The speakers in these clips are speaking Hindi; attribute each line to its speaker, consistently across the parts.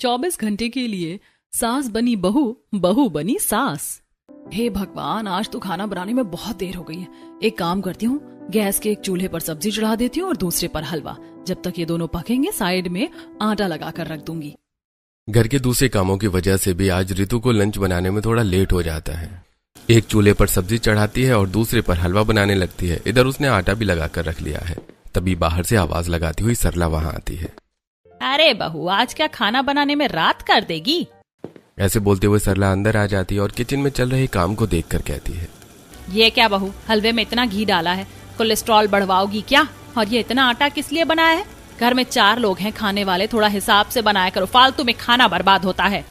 Speaker 1: 24 घंटे के लिए सास बनी बहू, बहू बनी सास। हे भगवान, आज तो खाना बनाने में बहुत देर हो गई है। एक काम करती हूँ, गैस के एक चूल्हे पर सब्जी चढ़ा देती हूँ और दूसरे पर हलवा। जब तक ये दोनों पकेंगे साइड में आटा लगाकर रख दूंगी।
Speaker 2: घर के दूसरे कामों की वजह से भी आज रितु को लंच बनाने में थोड़ा लेट हो जाता है। एक चूल्हे पर सब्जी चढ़ाती है और दूसरे पर हलवा बनाने लगती है। इधर उसने आटा भी लगाकर रख लिया है। तभी बाहर से आवाज लगाती हुई सरला वहां आती है।
Speaker 3: अरे बहू, आज क्या खाना बनाने में रात कर देगी?
Speaker 2: ऐसे बोलते हुए सरला अंदर आ जाती है और किचन में चल रहे काम को देखकर कहती है,
Speaker 3: ये क्या बहू, हलवे में इतना घी डाला है, कोलेस्ट्रॉल बढ़वाओगी क्या? और ये इतना आटा किस लिए बनाया है? घर में 4 लोग हैं खाने वाले, थोड़ा हिसाब से बनाया करो, फालतू में खाना बर्बाद होता है।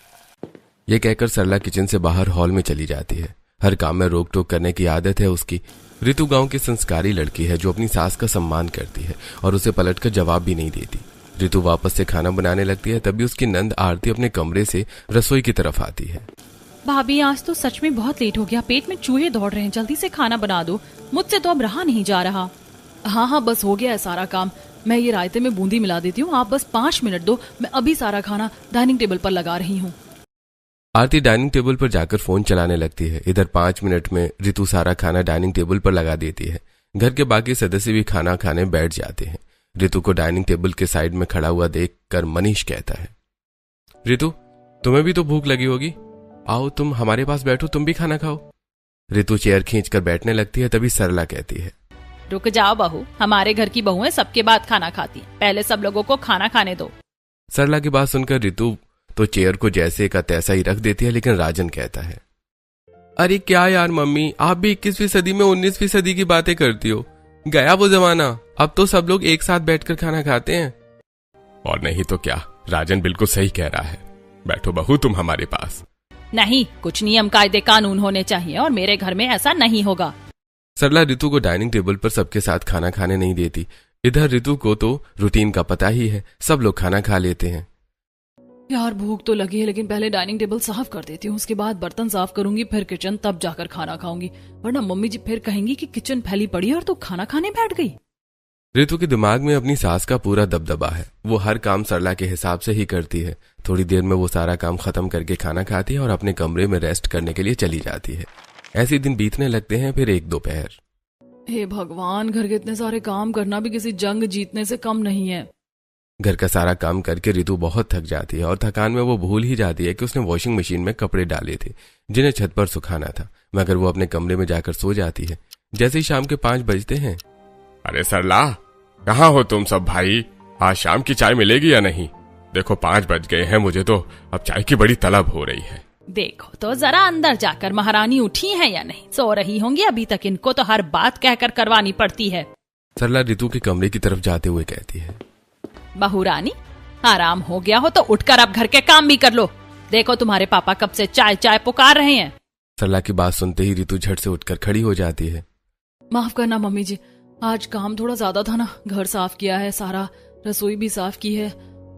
Speaker 2: ये कहकर सरला किचन से बाहर हॉल में चली जाती है। हर काम में रोक टोक करने की आदत है उसकी। रितु गांव की संस्कारी लड़की है जो अपनी सास का सम्मान करती है और उसे पलटकर जवाब भी नहीं देती। रितु वापस से खाना बनाने लगती है। तभी उसकी नंद आरती अपने कमरे से रसोई की तरफ आती है।
Speaker 3: भाभी, आज तो सच में बहुत लेट हो गया, पेट में चूहे दौड़ रहे हैं, जल्दी से खाना बना दो, मुझसे तो अब रहा नहीं जा रहा।
Speaker 1: हाँ, बस हो गया है सारा काम। मैं ये रायते में बूंदी मिला देती हूँ, आप बस 5 मिनट दो, मैं अभी सारा खाना डाइनिंग टेबल पर लगा रही हूँ।
Speaker 2: आरती डाइनिंग टेबल पर जाकर फोन चलाने लगती है। इधर 5 मिनट में रितु सारा खाना डाइनिंग टेबल पर लगा देती है। घर के बाकी सदस्य भी खाना खाने बैठ जाते हैं। रितु को डाइनिंग टेबल के साइड में खड़ा हुआ देखकर मनीष कहता है, रितु, तुम्हें भी तो भूख लगी होगी, आओ तुम हमारे पास बैठो, तुम भी खाना खाओ। रितु चेयर खींचकर बैठने लगती है। तभी सरला कहती है,
Speaker 3: रुक जाओ बहू, हमारे घर की बहुएं सबके बाद खाना खाती हैं, पहले सब लोगों को खाना खाने दो।
Speaker 2: सरला की बात सुनकर रितु तो चेयर को जैसे का तैसा ही रख देती है। लेकिन राजन कहता है, अरे क्या यार मम्मी, आप भी 21वीं सदी में 19वीं सदी की बातें करती हो। गया वो जमाना, अब तो सब लोग एक साथ बैठकर खाना खाते हैं। और नहीं तो क्या, राजन बिल्कुल सही कह रहा है। बैठो बहू तुम हमारे पास।
Speaker 3: नहीं, कुछ नियम कायदे कानून होने चाहिए और मेरे घर में ऐसा नहीं होगा।
Speaker 2: सरला रितु को डाइनिंग टेबल पर सबके साथ खाना खाने नहीं देती। इधर रितु को तो रूटीन का पता ही है, सब लोग खाना खा लेते हैं।
Speaker 1: यार भूख तो लगी है, लेकिन पहले डाइनिंग टेबल साफ कर देती हूँ, उसके बाद बर्तन साफ करूंगी, फिर किचन, तब जाकर खाना खाऊंगी, वरना मम्मी जी फिर कहेंगी कि किचन फैली पड़ी है और तू खाना खाने बैठ गई।
Speaker 2: रितु के दिमाग में अपनी सास का पूरा दबदबा है। वो हर काम सरला के हिसाब से ही करती है। थोड़ी देर में वो सारा काम खत्म करके खाना खाती है और अपने कमरे में रेस्ट करने के लिए चली जाती है। ऐसे दिन बीतने लगते हैं। फिर एक दोपहर।
Speaker 1: हे भगवान, घर के इतने सारे काम करना भी किसी जंग जीतने से कम नहीं है।
Speaker 2: घर का सारा काम करके रितु बहुत थक जाती है और थकान में वो भूल ही जाती है कि उसने वॉशिंग मशीन में कपड़े डाले थे जिन्हें छत पर सुखाना था, मगर वो अपने कमरे में जाकर सो जाती है। जैसे ही शाम के 5 बजते हैं,
Speaker 4: अरे सरला, कहाँ हो तुम सब भाई? आज शाम की चाय मिलेगी या नहीं? देखो 5 बज गए हैं, मुझे तो अब चाय की बड़ी तलब हो रही है।
Speaker 3: देखो तो जरा अंदर जाकर महारानी उठी हैं या नहीं, सो रही होंगी अभी तक, इनको तो हर बात कहकर करवानी पड़ती है।
Speaker 2: सरला रितु के कमरे की तरफ जाते हुए कहती है,
Speaker 3: बहू रानी, आराम हो गया हो तो उठकर अब घर के काम भी कर लो। देखो तुम्हारे पापा कब से चाय चाय पुकार रहे हैं।
Speaker 2: सरला की बात सुनते ही रितु झट से उठकर खड़ी हो जाती है।
Speaker 1: माफ करना मम्मी जी, आज काम थोड़ा ज्यादा था ना, घर साफ किया है सारा, रसोई भी साफ की है,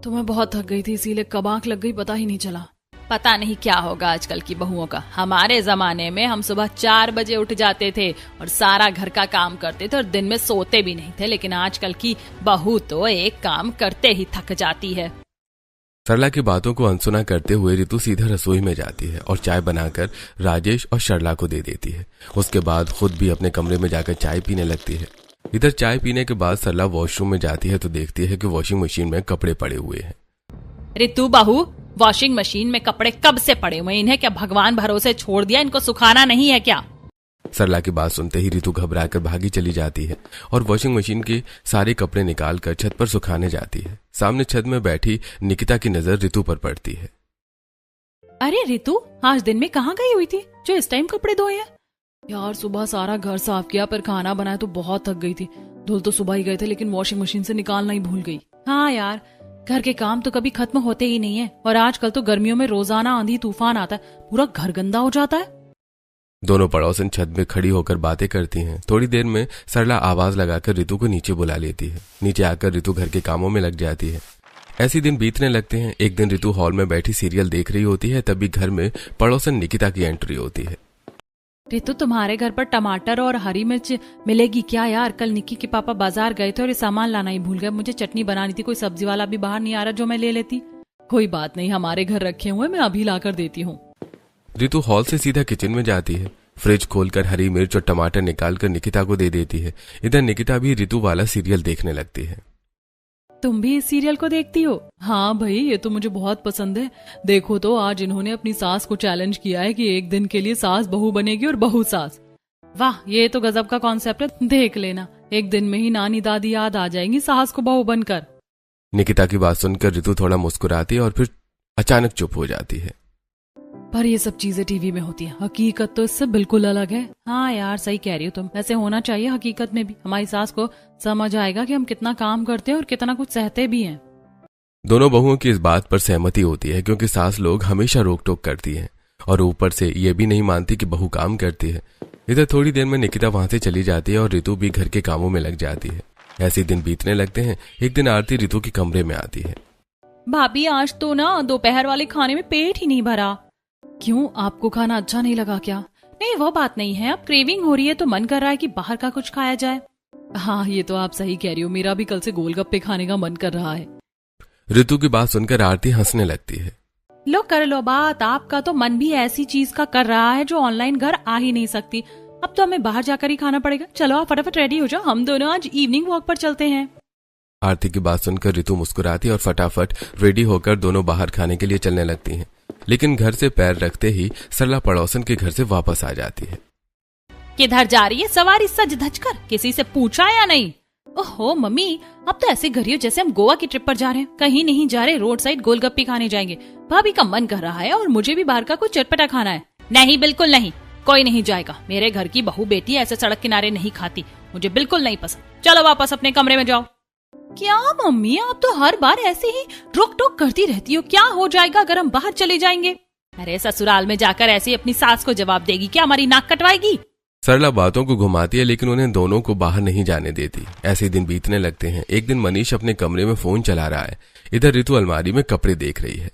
Speaker 1: तो मैं बहुत थक गई थी, इसीलिए कब आंख लग गई पता ही नहीं चला।
Speaker 3: पता नहीं क्या होगा आजकल की बहुओं का। हमारे जमाने में हम सुबह 4 बजे उठ जाते थे और सारा घर का काम करते थे और दिन में सोते भी नहीं थे, लेकिन आजकल की बहू तो एक काम करते ही थक जाती है।
Speaker 2: सरला की बातों को अनसुना करते हुए रितु सीधा रसोई में जाती है और चाय बनाकर राजेश और सरला को दे देती है। उसके बाद खुद भी अपने कमरे में जाकर चाय पीने लगती है। इधर चाय पीने के बाद सरला वॉशरूम में जाती है तो देखती है कि वॉशिंग मशीन में कपड़े पड़े हुए हैं।
Speaker 3: रितु बहू, वॉशिंग मशीन में कपड़े कब से पड़े हुए? इन्हें क्या भगवान भरोसे छोड़ दिया? इनको सुखाना नहीं है क्या?
Speaker 2: सरला की बात सुनते ही रितु घबराकर भागी चली जाती है और वॉशिंग मशीन के सारे कपड़े निकालकर छत पर सुखाने जाती है। सामने छत में बैठी निकिता की नजर रितु पर पड़ती है।
Speaker 3: अरे रितु, आज दिन में कहाँ गई हुई थी जो इस टाइम कपड़े धोए हैं?
Speaker 1: यार सुबह सारा घर साफ किया, पर खाना बनाया तो बहुत थक गई थी। धुल तो सुबह ही गए थे, लेकिन वॉशिंग मशीन से निकालना ही भूल गई।
Speaker 3: हाँ यार, घर के काम तो कभी खत्म होते ही नहीं है, और आजकल तो गर्मियों में रोजाना आंधी तूफान आता है, पूरा घर गंदा हो जाता है।
Speaker 2: दोनों पड़ोसन छत में खड़ी होकर बातें करती हैं। थोड़ी देर में सरला आवाज लगाकर रितु को नीचे बुला लेती है। नीचे आकर रितु घर के कामों में लग जाती है। ऐसे दिन बीतने लगते हैं। एक दिन रितु हॉल में बैठी सीरियल देख रही होती है, तभी घर में पड़ोसन निकिता की एंट्री होती है।
Speaker 3: रितु, तुम्हारे घर पर टमाटर और हरी मिर्च मिलेगी क्या यार? कल निक्की के पापा बाजार गए थे और ये सामान लाना ही भूल गए। मुझे चटनी बनानी थी, कोई सब्जी वाला भी बाहर नहीं आ रहा जो मैं ले लेती।
Speaker 1: कोई बात नहीं, हमारे घर रखे हुए, मैं अभी लाकर देती हूँ।
Speaker 2: रितु हॉल से सीधा किचन में जाती है। फ्रिज खोलकर हरी मिर्च और टमाटर निकालकर निकिता को दे देती है। इधर निकिता भी रितु वाला सीरियल देखने लगती है।
Speaker 1: तुम भी इस सीरियल को देखती हो? हाँ भाई, ये तो मुझे बहुत पसंद है। देखो तो आज इन्होंने अपनी सास को चैलेंज किया है कि एक दिन के लिए सास बहू बनेगी और बहू सास। वाह, ये तो गजब का कॉन्सेप्ट है। देख लेना, एक दिन में ही नानी दादी याद आ जाएंगी सास को बहू बनकर।
Speaker 2: निकिता की बात सुनकर रितु थोड़ा मुस्कुराती है और फिर अचानक चुप हो जाती है।
Speaker 1: पर ये सब चीजें टीवी में होती हैं, हकीकत तो इससे बिल्कुल अलग है। हाँ यार, सही कह रही हो तुम। ऐसे होना चाहिए हकीकत में भी। हमारी सास को समझ आएगा कि हम कितना काम करते हैं और कितना कुछ सहते भी हैं।
Speaker 2: दोनों बहुओं की इस बात पर सहमति होती है, क्योंकि सास लोग हमेशा रोक टोक करती हैं और ऊपर से ये भी नहीं मानती कि बहू काम करती है। इधर थोड़ी देर में निकिता वहां से चली जाती है और रितु भी घर के कामों में लग जाती है। ऐसे दिन बीतने लगते हैं। एक दिन आरती रितु के कमरे में आती है।
Speaker 3: भाभी, आज तो ना दोपहर वाले खाने में पेट ही नहीं भरा।
Speaker 1: क्यों, आपको खाना अच्छा नहीं लगा क्या?
Speaker 3: नहीं, वो बात नहीं है। अब क्रेविंग हो रही है तो मन कर रहा है कि बाहर का कुछ खाया जाए।
Speaker 1: हाँ, ये तो आप सही कह रही हो। मेरा भी कल से गोलगप्पे खाने का मन कर रहा है।
Speaker 2: रितु की बात सुनकर आरती हंसने लगती है।
Speaker 3: लो कर लो बात, आपका तो मन भी ऐसी चीज का कर रहा है जो ऑनलाइन घर आ ही नहीं सकती। अब तो हमें बाहर जाकर ही खाना पड़ेगा। चलो आप फटाफट रेडी हो जाओ, हम दोनों आज इवनिंग वॉक पर चलते हैं।
Speaker 2: आरती की बात सुनकर रितु मुस्कुराती और फटाफट रेडी होकर दोनों बाहर खाने के लिए चलने लगती हैं। लेकिन घर से पैर रखते ही सरला पड़ोसन के घर से वापस आ जाती है।
Speaker 3: किधर जा रही है सवारी सज धज कर? किसी से पूछा या नहीं? ओहो मम्मी, अब तो ऐसे घर ही हो जैसे हम गोवा की ट्रिप पर जा रहे हैं। कहीं नहीं जा रहे, रोड साइड गोलगप्पे खाने जाएंगे। भाभी का मन कर रहा है और मुझे भी बाहर का कुछ चटपटा खाना है। नहीं, बिल्कुल नहीं, कोई नहीं जाएगा। मेरे घर की बहू बेटी ऐसे सड़क किनारे नहीं खाती, मुझे बिल्कुल नहीं पसंद। चलो वापस अपने कमरे में जाओ। क्या मम्मी, आप तो हर बार ऐसे ही रोक टोक करती रहती हो। क्या हो जाएगा अगर हम बाहर चले जाएंगे? अरे ससुराल में जाकर ऐसे ही अपनी सास को जवाब देगी क्या? हमारी नाक कटवाएगी?
Speaker 2: सरला बातों को घुमाती है, लेकिन उन्हें दोनों को बाहर नहीं जाने देती। ऐसे दिन बीतने लगते हैं। एक दिन मनीष अपने कमरे में फोन चला रहा है। इधर रितु अलमारी में कपड़े देख रही है।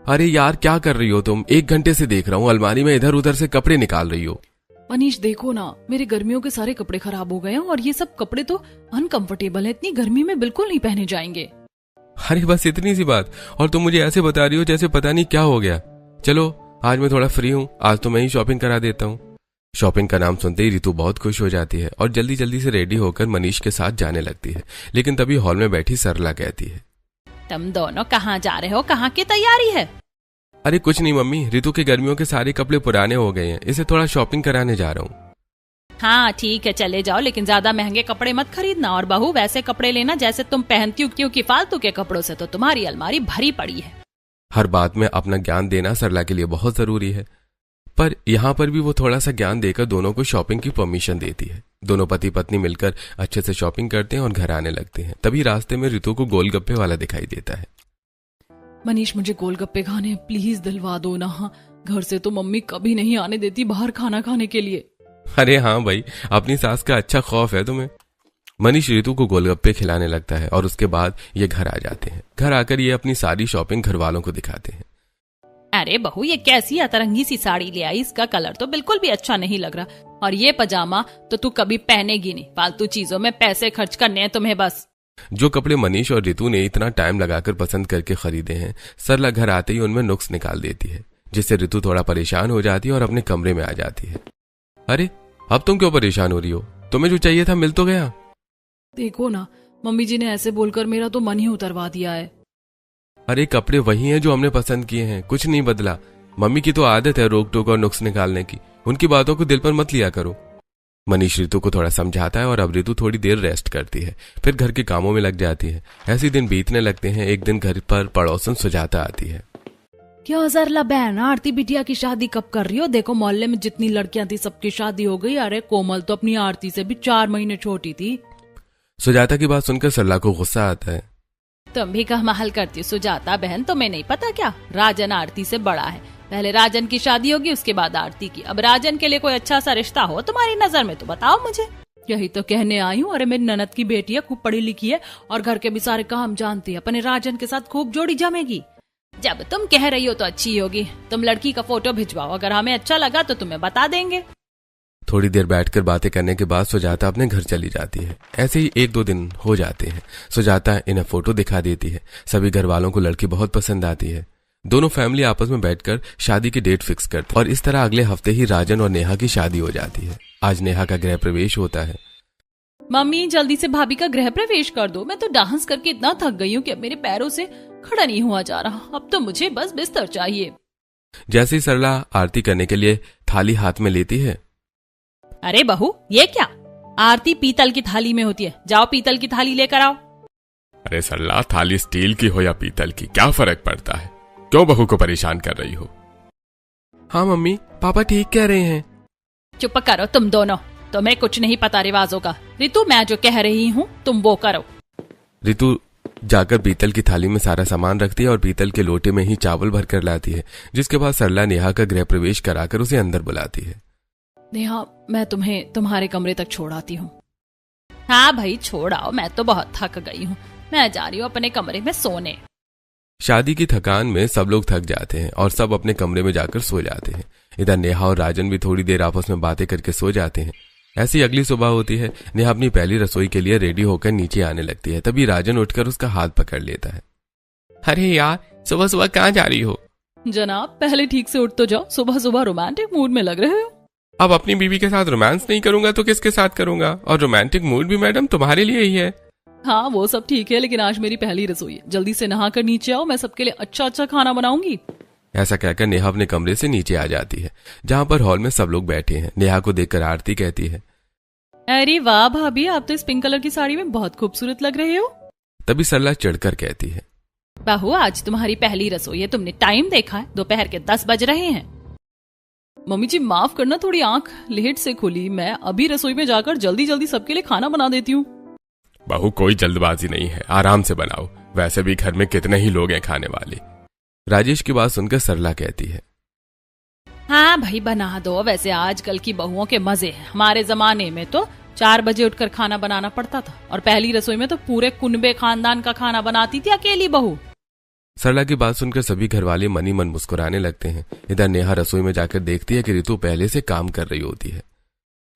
Speaker 2: अरे यार, क्या कर रही हो तुम? 1 घंटे से देख रहा हूँ अलमारी में इधर उधर से कपड़े निकाल रही हो।
Speaker 1: मनीष देखो ना, मेरे गर्मियों के सारे कपड़े खराब हो गए हैं और ये सब कपड़े तो अनकंफर्टेबल है। इतनी गर्मी में बिल्कुल नहीं पहने जाएंगे।
Speaker 2: अरे बस इतनी सी बात, और तुम मुझे ऐसे बता रही हो जैसे पता नहीं क्या हो गया। चलो आज मैं थोड़ा फ्री हूँ, आज तो मैं ही शॉपिंग करा देता हूँ। शॉपिंग का नाम सुनते ही रितु बहुत खुश हो जाती है और जल्दी जल्दी से रेडी होकर मनीष के साथ जाने लगती है। लेकिन तभी हॉल में बैठी सरला कहती है,
Speaker 3: तुम दोनों कहाँ जा रहे हो? कहाँ की तैयारी है?
Speaker 2: अरे कुछ नहीं मम्मी, रितु के गर्मियों के सारे कपड़े पुराने हो गए हैं, इसे थोड़ा शॉपिंग कराने जा रहा हूँ।
Speaker 3: हाँ ठीक है, चले जाओ, लेकिन ज्यादा महंगे कपड़े मत खरीदना। और बहू, वैसे कपड़े लेना जैसे तुम पहनती हो, क्योंकि फालतू के कपड़ों से तो तुम्हारी अलमारी भरी पड़ी है।
Speaker 2: हर बात में अपना ज्ञान देना सरला के लिए बहुत जरूरी है, पर यहाँ पर भी वो थोड़ा सा ज्ञान देकर दोनों को शॉपिंग की परमिशन देती है। दोनों पति पत्नी मिलकर अच्छे से शॉपिंग करते हैं और घर आने लगते हैं। तभी रास्ते में रितु को गोलगप्पे वाला दिखाई देता है।
Speaker 1: मनीष, मुझे गोलगप्पे खाने, प्लीज दिलवा दो ना। घर से तो मम्मी कभी नहीं आने देती बाहर खाना खाने के लिए।
Speaker 2: अरे हाँ भाई, अपनी सास का अच्छा खौफ है तुम्हें। मनीष रितु को गोलगप्पे खिलाने लगता है और उसके बाद ये घर आ जाते हैं। घर आकर ये अपनी सारी शॉपिंग घर वालों को दिखाते हैं।
Speaker 3: अरे बहू, ये कैसी अतरंगी सी साड़ी ले आई? इसका कलर तो बिल्कुल भी अच्छा नहीं लग रहा। और ये पजामा तो तू कभी पहनेगी नहीं। फालतू चीजों में पैसे खर्च करने हैं तुम्हें बस।
Speaker 2: जो कपड़े मनीष और रितु ने इतना टाइम लगाकर पसंद करके खरीदे हैं, सरला घर आते ही उनमें नुक्स निकाल देती है, जिससे रितु थोड़ा परेशान हो जाती है और अपने कमरे में आ जाती है। अरे अब तुम क्यों परेशान हो रही हो? तुम्हें जो चाहिए था मिल तो गया।
Speaker 1: देखो ना, मम्मी जी ने ऐसे बोलकर मेरा तो मन ही उतरवा दिया है।
Speaker 2: अरे कपड़े वही हैं जो हमने पसंद किए हैं, कुछ नहीं बदला। मम्मी की तो आदत है रोक टोक और नुक्स निकालने की, उनकी बातों को दिल पर मत लिया करो। मनीष रितु को थोड़ा समझाता है और अब रितु थोड़ी देर रेस्ट करती है, फिर घर के कामों में लग जाती है। ऐसे दिन बीतने लगते हैं। एक दिन घर पर पड़ोसन सुजाता आती है।
Speaker 1: क्या सरला बहन, आरती बिटिया की शादी कब कर रही हो? देखो मोहल्ले में जितनी लड़कियां थी सबकी शादी हो गई। अरे कोमल तो अपनी आरती से भी 4 महीने छोटी थी।
Speaker 2: सुजाता की बात सुनकर सरला को गुस्सा आता है।
Speaker 3: तुम भी कमाल करती हो सुजाता बहन, तुम्हें नहीं पता क्या? राजन आरती से बड़ा है। पहले राजन की शादी होगी, उसके बाद आरती की। अब राजन के लिए कोई अच्छा सा रिश्ता हो तुम्हारी नजर में तो बताओ मुझे।
Speaker 1: यही तो कहने आई हूँ। अरे मेरी ननद की बेटी है, खूब पढ़ी लिखी है और घर के भी सारे काम जानती है। अपने राजन के साथ खूब जोड़ी जमेगी।
Speaker 3: जब तुम कह रही हो तो अच्छी होगी। तुम लड़की का फोटो भिजवाओ, अगर हमें अच्छा लगा तो तुम्हें बता देंगे।
Speaker 2: थोड़ी देर बैठकर बातें करने के बाद सुजाता अपने घर चली जाती है। ऐसे ही 1-2 दिन हो जाते हैं। सुजाता इन्हें फोटो दिखा देती है। सभी घर वालों को लड़की बहुत पसंद आती है। दोनों फैमिली आपस में बैठकर शादी की डेट फिक्स करते और इस तरह अगले हफ्ते ही राजन और नेहा की शादी हो जाती है। आज नेहा का गृह प्रवेश होता है।
Speaker 3: मम्मी जल्दी से भाभी का गृह प्रवेश कर दो, मैं तो डांस करके इतना थक गई हूँ कि अब मेरे पैरों से खड़ा नहीं हुआ जा रहा। अब तो मुझे बस बिस्तर चाहिए।
Speaker 2: जैसे ही सरला आरती करने के लिए थाली हाथ में लेती है।
Speaker 3: अरे बहू ये क्या, आरती पीतल की थाली में होती है, जाओ पीतल की थाली लेकर आओ।
Speaker 4: अरे सरला, थाली स्टील की हो या पीतल की क्या फर्क पड़ता है? क्यों बहू को परेशान कर रही हो?
Speaker 2: हाँ मम्मी, पापा ठीक कह रहे हैं।
Speaker 3: चुप करो तुम दोनों, तुम्हें कुछ नहीं पता रिवाजों का। ऋतु मैं जो कह रही हूँ तुम वो करो।
Speaker 2: ऋतु जाकर पीतल की थाली में सारा सामान रखती है और पीतल के लोटे में ही चावल भर कर लाती है, जिसके बाद सरला नेहा का गृह प्रवेश कराकर उसे अंदर बुलाती है।
Speaker 3: नेहा मैं तुम्हें तुम्हारे कमरे तक छोड़ आती हूँ। हाँ भाई छोड़ आओ, मैं तो बहुत थक गई हूँ, मैं जा रही हूँ अपने कमरे में सोने।
Speaker 2: शादी की थकान में सब लोग थक जाते हैं और सब अपने कमरे में जाकर सो जाते हैं। इधर नेहा और राजन भी थोड़ी देर आपस में बातें करके सो जाते हैं। ऐसी अगली सुबह होती है। नेहा अपनी पहली रसोई के लिए रेडी होकर नीचे आने लगती है। तभी राजन उठकर उसका हाथ पकड़ लेता है।
Speaker 5: अरे यार, सुबह सुबह कहाँ जा रही हो?
Speaker 1: जनाब पहले ठीक से उठ तो जाओ, सुबह सुबह रोमांटिक मूड में लग रहे हो।
Speaker 5: अब अपनी बीवी के साथ रोमांस नहीं करूंगा तो किसके साथ करूंगा? और रोमांटिक मूड भी मैडम तुम्हारे लिए ही है।
Speaker 1: हाँ वो सब ठीक है, लेकिन आज मेरी पहली रसोई है, जल्दी से नहा कर नीचे आओ, मैं सबके लिए अच्छा अच्छा खाना बनाऊंगी।
Speaker 2: ऐसा कहकर नेहा अपने कमरे से नीचे आ जाती है, जहाँ पर हॉल में सब लोग बैठे हैं। नेहा को देखकर आरती कहती है,
Speaker 1: अरे वाह भाभी, आप तो इस पिंक कलर की साड़ी में बहुत खूबसूरत लग रहे हो।
Speaker 2: तभी सरला चढ़कर कहती है,
Speaker 3: बहू आज तुम्हारी पहली रसोई है, तुमने टाइम देखा है? दोपहर के 10 बज रहे हैं।
Speaker 1: मम्मी जी माफ करना, थोड़ी आंख लेट से खुली, मैं अभी रसोई में जाकर जल्दी जल्दी सबके लिए खाना बना देती हूँ।
Speaker 4: बहू कोई जल्दबाजी नहीं है, आराम से बनाओ, वैसे भी घर में कितने ही लोग हैं खाने वाले।
Speaker 2: राजेश की बात सुनकर सरला कहती है,
Speaker 3: हाँ भाई बना दो, वैसे आजकल की बहुओं के मजे हैं। हमारे जमाने में तो 4 बजे उठकर खाना बनाना पड़ता था, और पहली रसोई में तो पूरे कुनबे खानदान का खाना बनाती थी अकेली बहू।
Speaker 2: सरला की बात सुनकर सभी घरवाले मन ही मन मुस्कुराने लगते हैं। इधर नेहा रसोई में जाकर देखती है कि ऋतु पहले से काम कर रही होती है।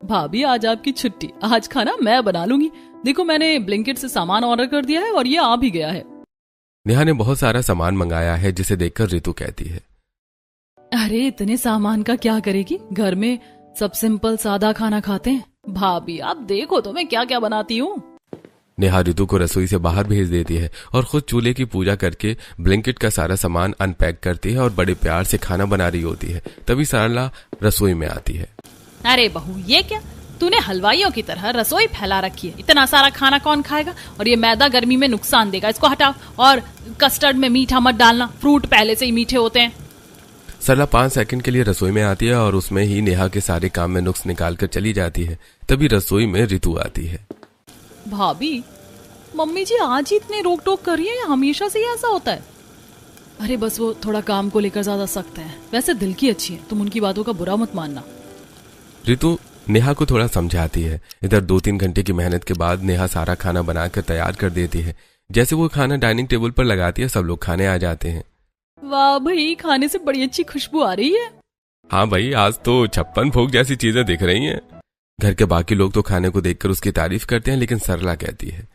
Speaker 1: भाभी आज आपकी छुट्टी, आज खाना मैं बना लूंगी। देखो मैंने ब्लिंकिट से सामान ऑर्डर कर दिया है और ये आ भी गया है।
Speaker 2: नेहा ने बहुत सारा सामान मंगाया है, जिसे देखकर ऋतु कहती है,
Speaker 1: अरे इतने सामान का क्या करेगी, घर में सब सिंपल सादा खाना खाते हैं। भाभी आप देखो तो मैं क्या क्या बनाती हूँ।
Speaker 2: नेहा ऋतु को रसोई से बाहर भेज देती है और खुद चूल्हे की पूजा करके ब्लिंकिट का सारा सामान अनपैक करती है और बड़े प्यार से खाना बना रही होती है। तभी सरला रसोई में आती है।
Speaker 3: अरे बहू ये क्या, तूने हलवाइयों की तरह रसोई फैला रखी है, इतना सारा खाना कौन खाएगा? और ये मैदा गर्मी में नुकसान देगा, इसको हटाओ। और कस्टर्ड में मीठा मत डालना, फ्रूट पहले से ही मीठे होते हैं।
Speaker 2: सरला 5 सेकंड के लिए रसोई में आती है और उसमें ही नेहा के सारे काम में नुक्स निकाल कर चली जाती है। तभी रसोई में ऋतु आती है।
Speaker 1: भाभी मम्मी जी आज ही इतने रोक टोक कर रही है या हमेशा से ही ऐसा होता है? अरे बस वो थोड़ा काम को लेकर ज्यादा सख्त है, वैसे दिल की अच्छी है, तुम उनकी बातों का बुरा मत मानना।
Speaker 2: ऋतु नेहा को थोड़ा समझाती है। इधर 2-3 घंटे की मेहनत के बाद नेहा सारा खाना बनाकर तैयार कर देती है। जैसे वो खाना डाइनिंग टेबल पर लगाती है, सब लोग खाने आ जाते हैं।
Speaker 1: वाह भाई, खाने से बड़ी अच्छी खुशबू आ रही है।
Speaker 4: हाँ भाई, आज तो 56 भोग जैसी चीजें दिख रही हैं।
Speaker 2: घर के बाकी लोग तो खाने को देखकर उसकी तारीफ करते हैं, लेकिन सरला कहती है,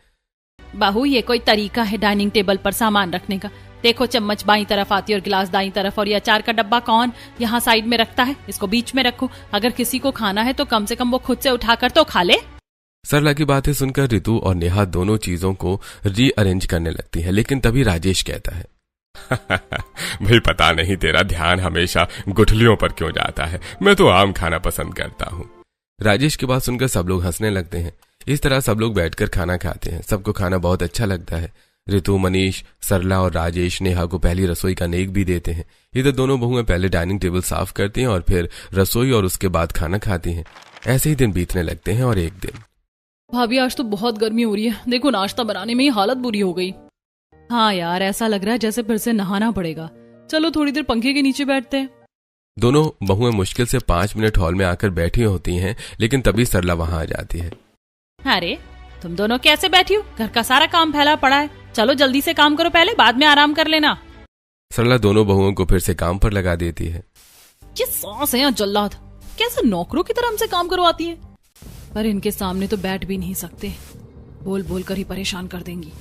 Speaker 3: बहू ये कोई तरीका है डाइनिंग टेबल पर सामान रखने का? देखो चम्मच बाईं तरफ आती है और गिलास दाईं तरफ, और ये अचार का डब्बा कौन यहाँ साइड में रखता है? इसको बीच में रखो, अगर किसी को खाना है तो कम से कम वो खुद से उठाकर तो खा ले।
Speaker 2: सरला की बातें सुनकर ऋतु और नेहा दोनों चीजों को रीअरेंज करने लगती है। लेकिन तभी राजेश कहता है,
Speaker 4: भाई पता नहीं तेरा ध्यान हमेशा गुठलियों पर क्यों जाता है, मैं तो आम खाना पसंद करता हूँ।
Speaker 2: राजेश की बात सुनकर सब लोग हंसने लगते हैं। इस तरह सब लोग बैठकर खाना खाते हैं। सबको खाना बहुत अच्छा लगता है। ऋतु, मनीष, सरला और राजेश नेहा को पहली रसोई का नेक भी देते हैं। इधर दोनों बहुएं पहले डाइनिंग टेबल साफ करती हैं और फिर रसोई और उसके बाद खाना खाती हैं। ऐसे ही दिन बीतने लगते हैं और एक दिन,
Speaker 1: भाभी आज तो बहुत गर्मी हो रही है, देखो नाश्ता बनाने में ही हालत बुरी हो गई। हाँ यार, ऐसा लग रहा है जैसे फिर से नहाना पड़ेगा। चलो थोड़ी देर पंखे के नीचे बैठते हैं।
Speaker 2: दोनों बहुएं मुश्किल से 5 मिनट हॉल में आकर बैठी होती हैं, लेकिन तभी सरला वहां आ जाती है।
Speaker 3: अरे तुम दोनों कैसे बैठी हो? घर का सारा काम फैला पड़ा है, चलो जल्दी से काम करो, पहले बाद में आराम कर लेना।
Speaker 2: सरला दोनों बहुओं को फिर से काम पर लगा देती है।
Speaker 1: ये सास है या जल्लाद, कैसे नौकरों की तरह हमसे काम करवाती हैं। पर इनके सामने तो बैठ भी नहीं सकते, बोल बोल कर ही परेशान कर देंगी।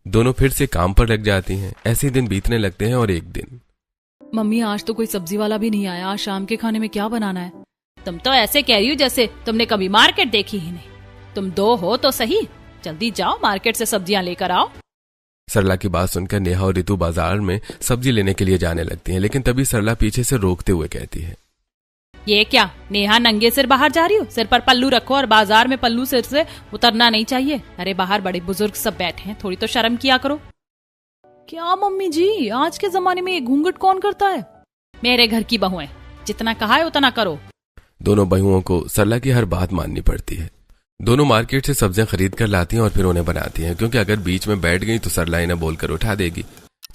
Speaker 2: दोनों फिर से काम पर लग जाती हैं। ऐसे दिन बीतने लगते हैं और एक दिन,
Speaker 1: मम्मी आज तो कोई सब्जी वाला भी नहीं आया, आज शाम के खाने में क्या बनाना है?
Speaker 3: तुम तो ऐसे कह रही हो जैसे तुमने कभी मार्केट देखी ही नहीं। तुम दो हो तो सही, जल्दी जाओ मार्केट से सब्जियां लेकर आओ।
Speaker 2: सरला की बात सुनकर नेहा और रितु बाजार में सब्जी लेने के लिए जाने लगती हैं, लेकिन तभी सरला पीछे से रोकते हुए कहती है,
Speaker 3: ये क्या नेहा, नंगे सिर बाहर जा रही हो? सिर पर पल्लू रखो और बाजार में पल्लू सिर से उतरना नहीं चाहिए। अरे बाहर बड़े बुजुर्ग सब बैठे हैं, थोड़ी तो शर्म किया करो।
Speaker 1: क्या मम्मी जी, आज के जमाने में ये घूंघट कौन करता है?
Speaker 3: मेरे घर की बहुएं, जितना कहा है उतना करो।
Speaker 2: दोनों बहुओं को सरला की हर बात माननी पड़ती है। दोनों मार्केट से सब्जियां खरीद कर लाती हैं और फिर उन्हें बनाती हैं, क्योंकि अगर बीच में बैठ गई तो सरला इन्हें बोलकर उठा देगी।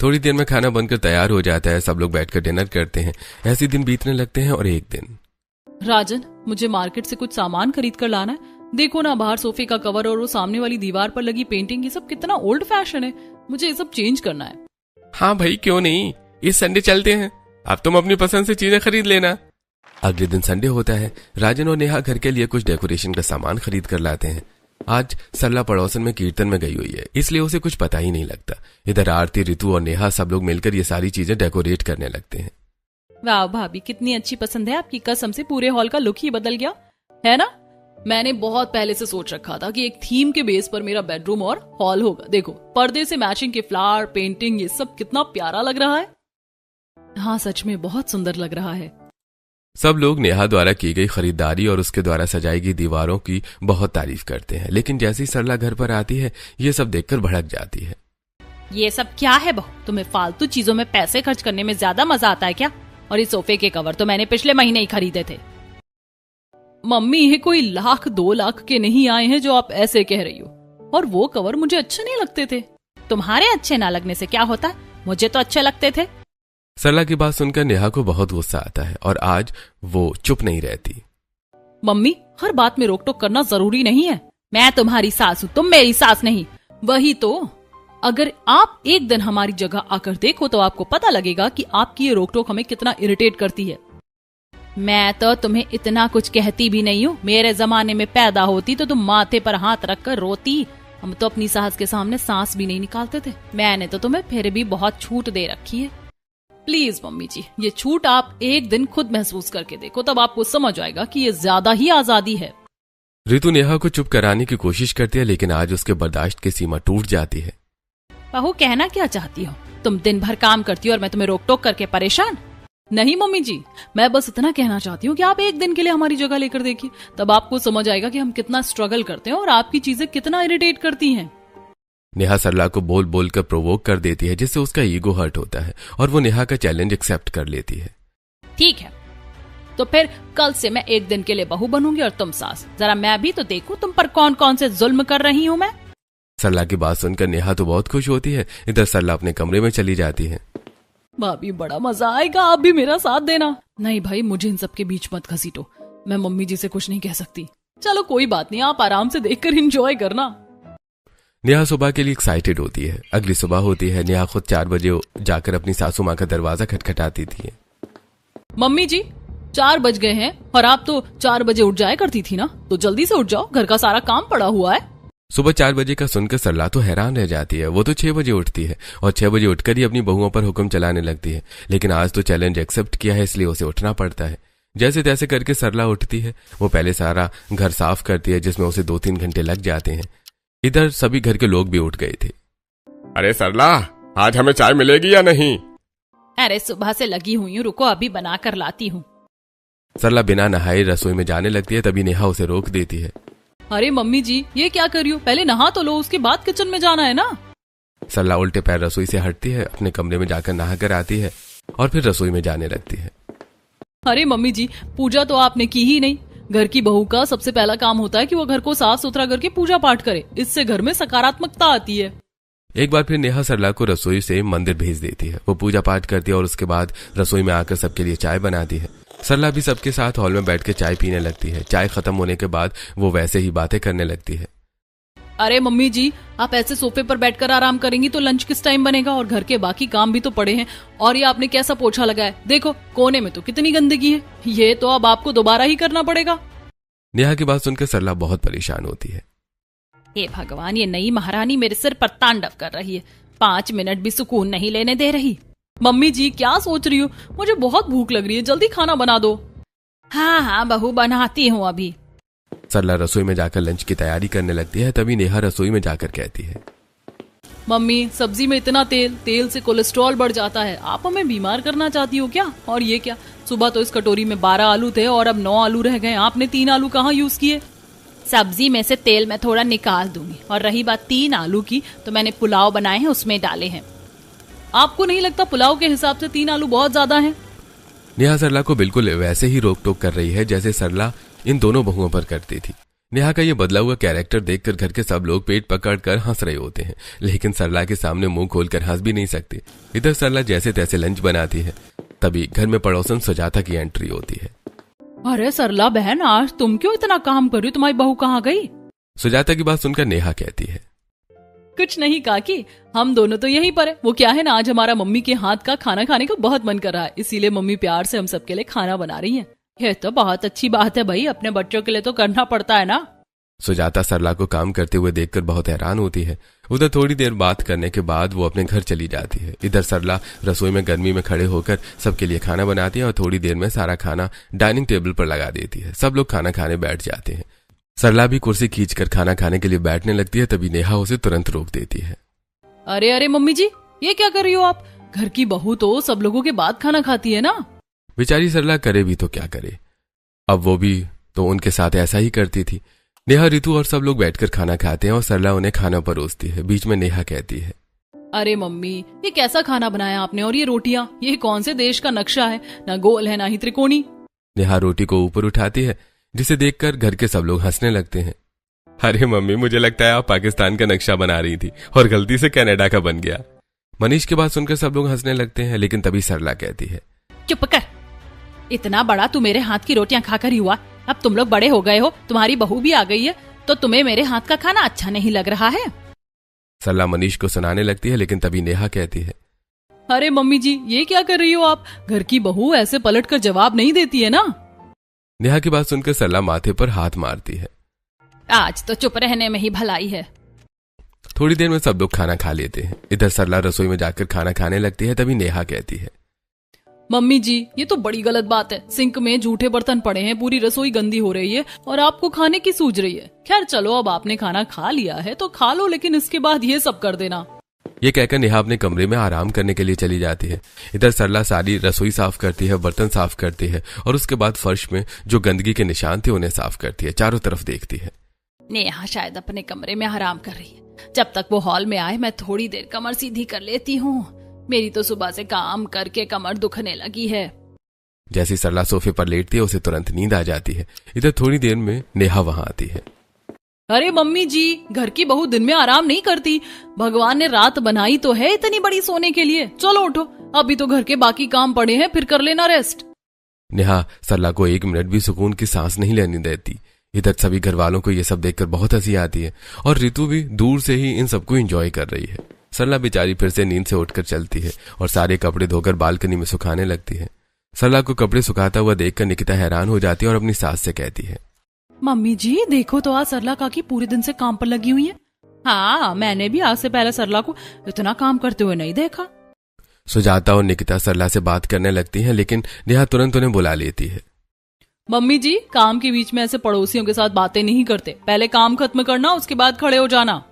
Speaker 2: थोड़ी देर में खाना बनकर तैयार हो जाता है, सब लोग बैठकर डिनर करते हैं। ऐसे दिन बीतने लगते हैं और एक दिन,
Speaker 1: राजन, मुझे मार्केट से कुछ सामान खरीद कर लाना है। देखो ना, बाहर सोफे का कवर और वो सामने वाली दीवार पर लगी पेंटिंग, ये सब कितना ओल्ड फैशन है, मुझे ये सब चेंज करना है।
Speaker 5: हाँ भाई, क्यों नहीं, इस संडे चलते हैं, अब तुम अपनी पसंद से चीजें खरीद लेना।
Speaker 2: अगले दिन संडे होता है। राजन और नेहा घर के लिए कुछ डेकोरेशन का सामान खरीद कर लाते हैं। आज सरला पड़ोसन में कीर्तन में गई हुई है, इसलिए उसे कुछ पता ही नहीं लगता। इधर आरती, रितु और नेहा सब लोग मिलकर ये सारी चीजें डेकोरेट करने लगते हैं।
Speaker 1: वाह भाभी, कितनी अच्छी पसंद है आपकी, कसम से पूरे हॉल का लुक ही बदल गया है ना। मैंने बहुत पहले से सोच रखा था कि एक थीम के बेस पर मेरा बेडरूम और हॉल होगा। देखो, पर्दे से मैचिंग के फ्लावर, पेंटिंग, ये सब कितना प्यारा लग रहा है। हाँ, सच में बहुत सुंदर लग रहा है।
Speaker 2: सब लोग नेहा द्वारा की गई खरीदारी और उसके द्वारा सजाई गई दीवारों की बहुत तारीफ करते हैं, लेकिन जैसे ही सरला घर पर आती है ये सब देखकर भड़क जाती है।
Speaker 3: ये सब क्या है बहू, तुम्हें फालतू चीजों में पैसे खर्च करने में ज्यादा मजा आता है क्या? और ये सोफे के कवर तो मैंने पिछले महीने ही खरीदे थे।
Speaker 1: मम्मी, ये कोई 1,00,000-2 लाख के नहीं आए हैं जो आप ऐसे कह रही हो। और वो कवर मुझे अच्छे नहीं लगते थे।
Speaker 3: तुम्हारे अच्छे ना लगने से क्या होता, मुझे तो अच्छे लगते थे।
Speaker 2: सरला की बात सुनकर नेहा को बहुत गुस्सा आता है और आज वो चुप नहीं रहती।
Speaker 1: मम्मी, हर बात में रोक टोक करना जरूरी नहीं है।
Speaker 3: मैं तुम्हारी सास हूँ, तुम मेरी सास नहीं।
Speaker 1: वही तो, अगर आप एक दिन हमारी जगह आकर देखो तो आपको पता लगेगा कि आपकी ये रोक टोक हमें कितना इरिटेट करती है।
Speaker 3: मैं तो तुम्हें इतना कुछ कहती भी नहीं हूँ। मेरे जमाने में पैदा होती तो तुम माथे पर हाथ रखकर रोती। हम तो अपनी सास के सामने सांस भी नहीं निकालते थे। मैंने तो तुम्हें फिर भी बहुत छूट दे रखी है।
Speaker 1: प्लीज मम्मी जी, ये छूट आप एक दिन खुद महसूस करके देखो, तब आपको समझ आएगा कि ये ज्यादा ही आजादी है।
Speaker 2: रितु नेहा को चुप कराने की कोशिश करती है, लेकिन आज उसके बर्दाश्त की सीमा टूट जाती है।
Speaker 3: बहू, कहना क्या चाहती हो? तुम दिन भर काम करती हो और मैं तुम्हें रोक टोक करके परेशान?
Speaker 1: नहीं मम्मी जी, मैं बस इतना कहना चाहती हूँ कि आप एक दिन के लिए हमारी जगह लेकर देखिए, तब आपको समझ आएगा कि हम कितना स्ट्रगल करते हैं और आपकी चीजें कितना इरिटेट करती हैं।
Speaker 2: नेहा सरला को बोल बोल कर प्रोवोक कर देती है, जिससे उसका ईगो हर्ट होता है और वो नेहा का चैलेंज एक्सेप्ट कर लेती है।
Speaker 3: ठीक है, तो फिर कल से मैं एक दिन के लिए बहू बनूंगी और तुम सास। जरा मैं भी तो देखूं तुम पर कौन कौन से जुल्म कर रही हूँ मैं।
Speaker 2: सरला की बात सुनकर नेहा तो बहुत खुश होती है। इधर सरला अपने कमरे में चली जाती है।
Speaker 1: भाभी, बड़ा मजा आएगा, आप भी मेरा साथ देना। नहीं भाई, मुझे इन सब के बीच मत घसीटो, मैं मम्मी जी से कुछ नहीं कह सकती। चलो कोई बात नहीं, आप आराम से देखकर एंजॉय करना।
Speaker 2: नेहा सुबह के लिए एक्साइटेड होती है। अगली सुबह होती है। नेहा खुद 4 बजे जाकर अपनी सासू माँ का दरवाजा खटखटाती थी।
Speaker 1: मम्मी जी, 4 बज गए हैं और आप तो 4 बजे उठ जाया करती थी ना, तो जल्दी से उठ जाओ, घर का सारा काम पड़ा हुआ है।
Speaker 2: सुबह 4 बजे का सुनकर सरला तो हैरान रह जाती है। वो तो 6 बजे उठती है और 6 बजे उठकर ही अपनी बहुओं पर हुक्म चलाने लगती है, लेकिन आज तो चैलेंज एक्सेप्ट किया है, इसलिए उसे उठना पड़ता है। जैसे तैसे करके सरला उठती है। वो पहले सारा घर साफ करती है, जिसमें उसे 2-3 घंटे लग जाते हैं। इधर सभी घर के लोग भी उठ गए थे।
Speaker 4: अरे सरला, आज हमें चाय मिलेगी या नहीं?
Speaker 3: अरे सुबह से लगी हुई हूँ, रुको अभी बना कर लाती हूँ।
Speaker 2: सरला बिना नहाए रसोई में जाने लगती है, तभी नेहा उसे रोक देती है।
Speaker 1: अरे मम्मी जी, ये क्या कर रही हो? पहले नहा तो लो, उसके बाद किचन में जाना है ना।
Speaker 2: सरला उल्टे पैर रसोई से हटती है, अपने कमरे में जाकर नहा कर आती है और फिर रसोई में जाने लगती है।
Speaker 1: अरे मम्मी जी, पूजा तो आपने की ही नहीं। घर की बहू का सबसे पहला काम होता है कि वो घर को साफ सुथरा करके पूजा पाठ करे, इससे घर में सकारात्मकता आती है।
Speaker 2: एक बार फिर नेहा सरला को रसोई से मंदिर भेज देती है। वो पूजा पाठ करती है और उसके बाद रसोई में आकर सबके लिए चाय बनाती है। सरला भी सबके साथ हॉल में बैठ के चाय पीने लगती है। चाय खत्म होने के बाद वो वैसे ही बातें करने लगती है।
Speaker 1: अरे मम्मी जी, आप ऐसे सोफे पर बैठकर आराम करेंगी तो लंच किस टाइम बनेगा, और घर के बाकी काम भी तो पड़े हैं। और ये आपने कैसा पोछा लगाया, देखो कोने में तो कितनी गंदगी है, ये तो अब आपको दोबारा ही करना पड़ेगा।
Speaker 2: नेहा की बात सुनकर सरला बहुत परेशान होती है।
Speaker 3: हे भगवान, ये नई महारानी मेरे सिर पर तांडव कर रही है, 5 मिनट भी सुकून नहीं लेने दे रही।
Speaker 1: मम्मी जी क्या सोच रही हो, मुझे बहुत भूख लग रही है, जल्दी खाना बना दो।
Speaker 3: हाँ बहू, बनाती हूँ अभी।
Speaker 2: सरला रसोई में जाकर लंच की तैयारी करने लगती है। तभी नेहा रसोई में जाकर कहती है,
Speaker 1: मम्मी सब्जी में इतना तेल से कोलेस्ट्रॉल बढ़ जाता है, आप हमें बीमार करना चाहती हो क्या? और ये क्या, सुबह तो इस कटोरी में 12 आलू थे और अब 9 आलू रह गए, आपने 3 आलू कहाँ यूज किए?
Speaker 3: सब्जी में से तेल मैं थोड़ा निकाल दूंगी, और रही बात 3 आलू की, तो मैंने पुलाव बनाए हैं उसमें डाले हैं।
Speaker 1: आपको नहीं लगता पुलाव के हिसाब से 3 आलू बहुत ज्यादा हैं?
Speaker 2: नेहा सरला को बिल्कुल वैसे ही रोक टोक कर रही है जैसे सरला इन दोनों बहुओं पर करती थी। नेहा का ये बदला हुआ कैरेक्टर देखकर घर के सब लोग पेट पकड़कर हंस रहे होते हैं, लेकिन सरला के सामने मुंह खोलकर हंस भी नहीं सकते। इधर सरला जैसे तैसे लंच बनाती है, तभी घर में पड़ोसन सुजाता की एंट्री होती है।
Speaker 1: अरे सरला बहन, आज तुम क्यों इतना काम कर रही हो, तुम्हारी बहू कहाँ गई?
Speaker 2: सुजाता की बात सुनकर नेहा कहती है,
Speaker 1: कुछ नहीं काकी, हम दोनों तो यहीं पर है। वो क्या है ना, आज हमारा मम्मी के हाथ का खाना खाने का बहुत मन कर रहा है, इसीलिए मम्मी प्यार से हम सबके लिए खाना बना रही हैं। ये तो बहुत अच्छी बात है भाई, अपने बच्चों के लिए तो करना पड़ता है ना।
Speaker 2: सुजाता सरला को काम करते हुए देखकर बहुत हैरान होती है। उधर थोड़ी देर बात करने के बाद वो अपने घर चली जाती है। इधर सरला रसोई में गर्मी में खड़े होकर सबके लिए खाना बनाती है और थोड़ी देर में सारा खाना डाइनिंग टेबल पर लगा देती है। सब लोग खाना खाने बैठ जाते हैं। सरला भी कुर्सी खींचकर खाना खाने के लिए बैठने लगती है, तभी नेहा उसे तुरंत रोक देती है।
Speaker 1: अरे मम्मी जी, ये क्या कर रही हो आप? घर की बहू तो सब लोगों के बाद खाना खाती है ना।
Speaker 2: बेचारी सरला करे भी तो क्या करे, अब वो भी तो उनके साथ ऐसा ही करती थी। नेहा, रितु और सब लोग बैठकर खाना खाते हैं और सरला उन्हें खाना परोसती है। बीच में नेहा कहती है,
Speaker 1: अरे मम्मी, ये कैसा खाना बनाया आपने, और ये रोटियां, ये कौन से देश का नक्शा है, ना गोल है ना ही त्रिकोणी।
Speaker 2: नेहा रोटी को ऊपर उठाती है, जिसे देखकर घर के सब लोग हंसने लगते हैं।
Speaker 5: अरे मम्मी, मुझे लगता है आप पाकिस्तान का नक्शा बना रही थी और गलती से कनाडा का बन गया।
Speaker 2: मनीष की बात सुनकर सब लोग हंसने लगते हैं, लेकिन तभी सरला कहती है,
Speaker 3: चुप कर, इतना बड़ा तू मेरे हाथ की रोटियां खाकर ही हुआ, अब तुम लोग बड़े हो गए हो, तुम्हारी बहू भी आ गई है, तो तुम्हें मेरे हाथ का खाना अच्छा नहीं लग रहा है।
Speaker 2: सरला मनीष को सुनाने लगती है, लेकिन तभी नेहा कहती है,
Speaker 1: अरे मम्मी जी, ये क्या कर रही हो आप? घर की बहू ऐसे पलटकर जवाब नहीं देती है ना।
Speaker 2: नेहा की बात सुनकर सरला माथे पर हाथ मारती है।
Speaker 3: आज तो चुप रहने में ही भलाई है।
Speaker 2: थोड़ी देर में सब लोग खाना खा लेते हैं। इधर सरला रसोई में जाकर खाना खाने लगती है, तभी नेहा कहती है,
Speaker 1: मम्मी जी, ये तो बड़ी गलत बात है, सिंक में जूठे बर्तन पड़े हैं, पूरी रसोई गंदी हो रही है और आपको खाने की सूझ रही है। खैर चलो, अब आपने खाना खा लिया है तो खा लो, लेकिन इसके बाद ये सब कर देना।
Speaker 2: ये कहकर नेहा अपने कमरे में आराम करने के लिए चली जाती है। इधर सरला सारी रसोई साफ करती है, बर्तन साफ करती है और उसके बाद फर्श में जो गंदगी के निशान थे उन्हें साफ करती है। चारों तरफ देखती है।
Speaker 3: नेहा शायद अपने कमरे में आराम कर रही है। जब तक वो हॉल में आए मैं थोड़ी देर कमर सीधी कर लेती हूँ। मेरी तो सुबह से काम करके कमर दुखने लगी है।
Speaker 2: जैसी सरला सोफे पर लेटती है, उसे तुरंत नींद आ जाती है। इधर थोड़ी देर में नेहा वहां आती है।
Speaker 1: अरे मम्मी जी, घर की बहू दिन में आराम नहीं करती, भगवान ने रात बनाई तो है इतनी बड़ी सोने के लिए। चलो उठो, अभी तो घर के बाकी काम पड़े हैं, फिर कर लेना रेस्ट।
Speaker 2: नेहा सरला को 1 मिनट भी सुकून की सांस नहीं लेने देती। इधर सभी घर वालों को ये सब देखकर बहुत हंसी आती है और रितु भी दूर से ही इन सबको एंजॉय कर रही है। सरला बेचारी फिर से नींद से उठकर चलती है और सारे कपड़े धोकर बालकनी में सुखाने लगती है। सरला को कपड़े सुखाता हुआ देखकर निकिता हैरान हो जाती है और अपनी सास से कहती है,
Speaker 1: मम्मी जी देखो तो आज सरला काकी पूरे दिन से काम पर लगी हुई है। हाँ, मैंने भी आज से पहले सरला को इतना काम करते हुए नहीं देखा।
Speaker 2: सुजाता और निकिता सरला से बात करने लगती हैं, लेकिन नेहा तुरंत उन्हें बुला लेती है।
Speaker 1: मम्मी जी, काम के बीच में ऐसे पड़ोसियों के साथ बातें नहीं करते, पहले काम खत्म करना, उसके बाद खड़े हो जाना।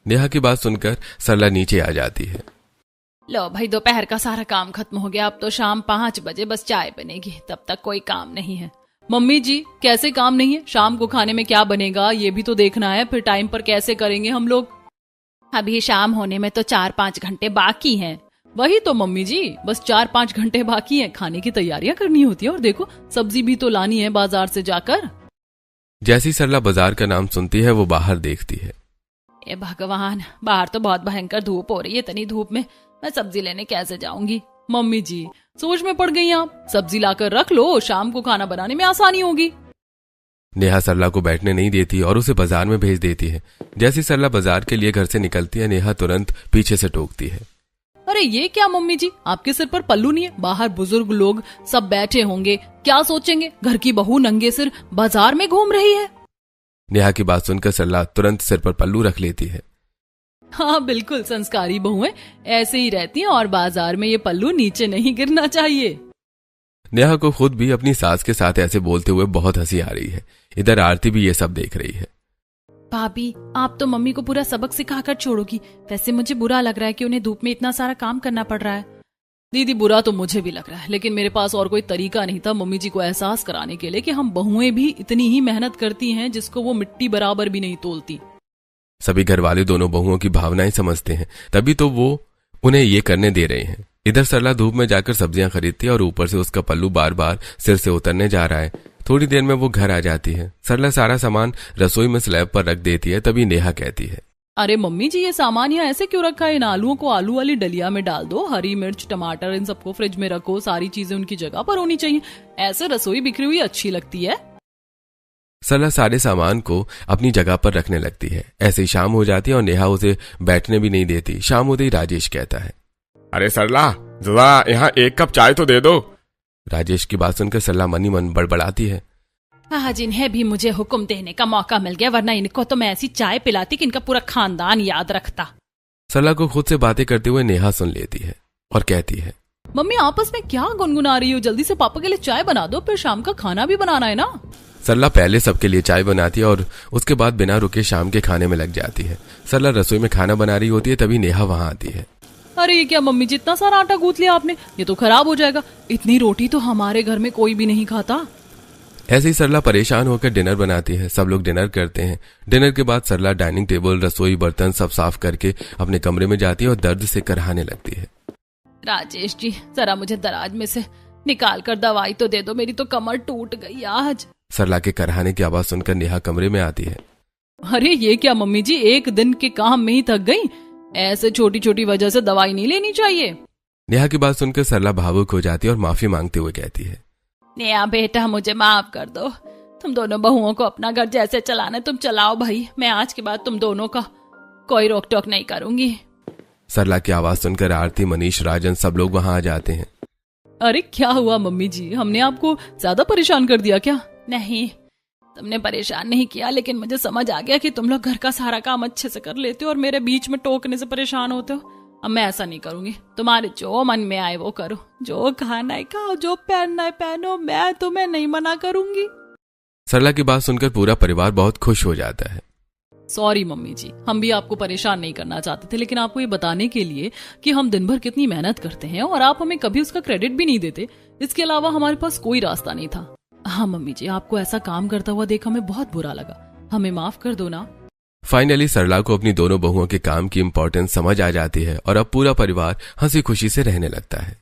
Speaker 2: नेहा की बात सुनकर सरला नीचे आ जाती है।
Speaker 3: लो भाई, दोपहर का सारा काम खत्म हो गया, अब तो शाम 5 बजे बस चाय बनेगी, तब तक कोई काम नहीं है।
Speaker 1: मम्मी जी, कैसे काम नहीं है? शाम को खाने में क्या बनेगा ये भी तो देखना है, फिर टाइम पर कैसे करेंगे हम लोग।
Speaker 3: अभी शाम होने में तो 4-5 घंटे बाकी हैं।
Speaker 1: वही तो मम्मी जी, बस 4-5 घंटे बाकी हैं, खाने की तैयारियां करनी होती है, और देखो सब्जी भी तो लानी है बाजार से जाकर।
Speaker 2: जैसी सरला बाजार का नाम सुनती है, वो बाहर देखती है।
Speaker 3: ए भगवान, बाहर तो बहुत भयंकर धूप हो रही है, इतनी धूप में मैं सब्जी लेने कैसे जाऊंगी।
Speaker 1: मम्मी जी, सोच में पड़ गई आप, सब्जी लाकर रख लो, शाम को खाना बनाने में आसानी होगी।
Speaker 2: नेहा सरला को बैठने नहीं देती और उसे बाजार में भेज देती है। जैसे ही सरला बाजार के लिए घर से निकलती है, नेहा तुरंत पीछे से टोकती है।
Speaker 1: अरे ये क्या मम्मी जी, आपके सिर पर पल्लू नहीं है? बाहर बुजुर्ग लोग सब बैठे होंगे, क्या सोचेंगे? घर की बहू नंगे सिर बाजार में घूम रही है।
Speaker 2: नेहा की बात सुनकर सरला तुरंत सिर पर पल्लू रख लेती है।
Speaker 1: हाँ बिल्कुल, संस्कारी बहू है, ऐसे ही रहती हैं और बाजार में ये पल्लू नीचे नहीं गिरना चाहिए।
Speaker 2: नेहा को खुद भी अपनी सास के साथ ऐसे बोलते हुए बहुत हंसी आ रही है। इधर आरती भी ये सब देख रही है।
Speaker 1: भाभी, आप तो मम्मी को पूरा सबक सिखाकर छोड़ोगी। वैसे मुझे बुरा लग रहा है कि उन्हें धूप में इतना सारा काम करना पड़ रहा है। दीदी, बुरा तो मुझे भी लग रहा है, लेकिन मेरे पास और कोई तरीका नहीं था मम्मी जी को एहसास कराने के लिए कि हम बहुएं भी इतनी ही मेहनत करती हैं जिसको वो मिट्टी बराबर भी नहीं तोलती।
Speaker 2: सभी घर वाले दोनों बहुओं की भावनाएं समझते हैं, तभी तो वो उन्हें ये करने दे रहे हैं। इधर सरला धूप में जाकर सब्जियां खरीदती है और ऊपर से उसका पल्लू बार बार सिर से उतरने जा रहा है। थोड़ी देर में वो घर आ जाती है। सरला सारा सामान रसोई में स्लैब पर रख देती है। तभी नेहा कहती है,
Speaker 1: अरे मम्मी जी, ये सामान यहाँ ऐसे क्यों रखा है? इन आलूओं को आलू वाली डलिया में डाल दो, हरी मिर्च, टमाटर, इन सबको फ्रिज में रखो। सारी चीजें उनकी जगह पर होनी चाहिए। ऐसे रसोई बिखरी हुई अच्छी लगती है।
Speaker 2: सरला सारे सामान को अपनी जगह पर रखने लगती है। ऐसे ही शाम हो जाती है और नेहा उसे बैठने भी नहीं देती। शाम होते ही राजेश कहता है,
Speaker 4: अरे सरला, जरा यहाँ एक कप चाय तो दे दो।
Speaker 2: राजेश की बात सुनकर सरला मनी मन बड़बड़ाती है।
Speaker 3: आज इन्हें भी मुझे हुक्म देने का मौका मिल गया, वरना इनको तो मैं ऐसी चाय पिलाती कि इनका पूरा खानदान याद रखता।
Speaker 2: सरला को खुद से बातें करते हुए नेहा सुन लेती है और कहती है,
Speaker 1: मम्मी आपस में क्या गुनगुना रही हो? जल्दी से पापा के लिए चाय बना दो, फिर शाम का खाना भी बनाना है ना।
Speaker 2: सरला पहले सबके लिए चाय बनाती है और उसके बाद बिना रुके शाम के खाने में लग जाती है। सरला रसोई में खाना बना रही होती है, तभी नेहा वहां आती है।
Speaker 1: अरे ये क्या मम्मी जी, इतना सारा आटा गूंथ लिया आपने, ये तो खराब हो जाएगा। इतनी रोटी तो हमारे घर में कोई भी नहीं खाता।
Speaker 2: ऐसे ही सरला परेशान होकर डिनर बनाती है। सब लोग डिनर करते हैं। डिनर के बाद सरला डाइनिंग टेबल, रसोई, बर्तन सब साफ करके अपने कमरे में जाती है और दर्द से करहाने लगती है।
Speaker 3: राजेश जी, जरा मुझे दराज में से निकाल कर दवाई तो दे दो, मेरी तो कमर टूट गई आज।
Speaker 2: सरला के करहाने की आवाज सुनकर नेहा कमरे में आती है।
Speaker 1: अरे ये क्या मम्मी जी, एक दिन के काम में ही थक गई? ऐसे छोटी छोटी वजह से दवाई नहीं लेनी चाहिए।
Speaker 2: नेहा की बात सुनकर सरला भावुक हो जाती है और माफी मांगते हुए कहती है,
Speaker 3: नेहा बेटा, मुझे माफ कर दो। तुम दोनों बहुओं को अपना घर जैसे चलाना तुम चलाओ भाई। मैं आज के बाद तुम दोनों का कोई रोक टोक नहीं करूंगी।
Speaker 2: सरला की आवाज सुनकर आरती, मनीष, राजन सब लोग वहां आ जाते हैं।
Speaker 1: अरे क्या हुआ मम्मी जी, हमने आपको ज्यादा परेशान कर दिया क्या?
Speaker 3: नहीं, तुमने परेशान नहीं किया, लेकिन मुझे समझ आ गया कि तुम लोग घर का सारा काम अच्छे से कर लेते हो और मेरे बीच में टोकने से परेशान होते हो। अब मैं ऐसा नहीं करूंगी। तुम्हारे जो मन में आए वो करो, जो खाना है खाओ, जो पहनना है पहनो, मैं तुम्हें नहीं मना करूंगी।
Speaker 2: सरला की बात सुनकर पूरा परिवार बहुत खुश हो जाता है।
Speaker 1: सॉरी मम्मी जी, हम भी आपको परेशान नहीं करना चाहते थे, लेकिन आपको ये बताने के लिए कि हम दिन भर कितनी मेहनत करते हैं और आप हमें कभी उसका क्रेडिट भी नहीं देते। इसके अलावा हमारे पास कोई रास्ता नहीं था। हाँ मम्मी जी, आपको ऐसा काम करता हुआ देख हमें बहुत बुरा लगा, हमें माफ कर दो ना।
Speaker 2: फाइनली सरला को अपनी दोनों बहुओं के काम की इम्पोर्टेंस समझ आ जाती है और अब पूरा परिवार हंसी खुशी से रहने लगता है।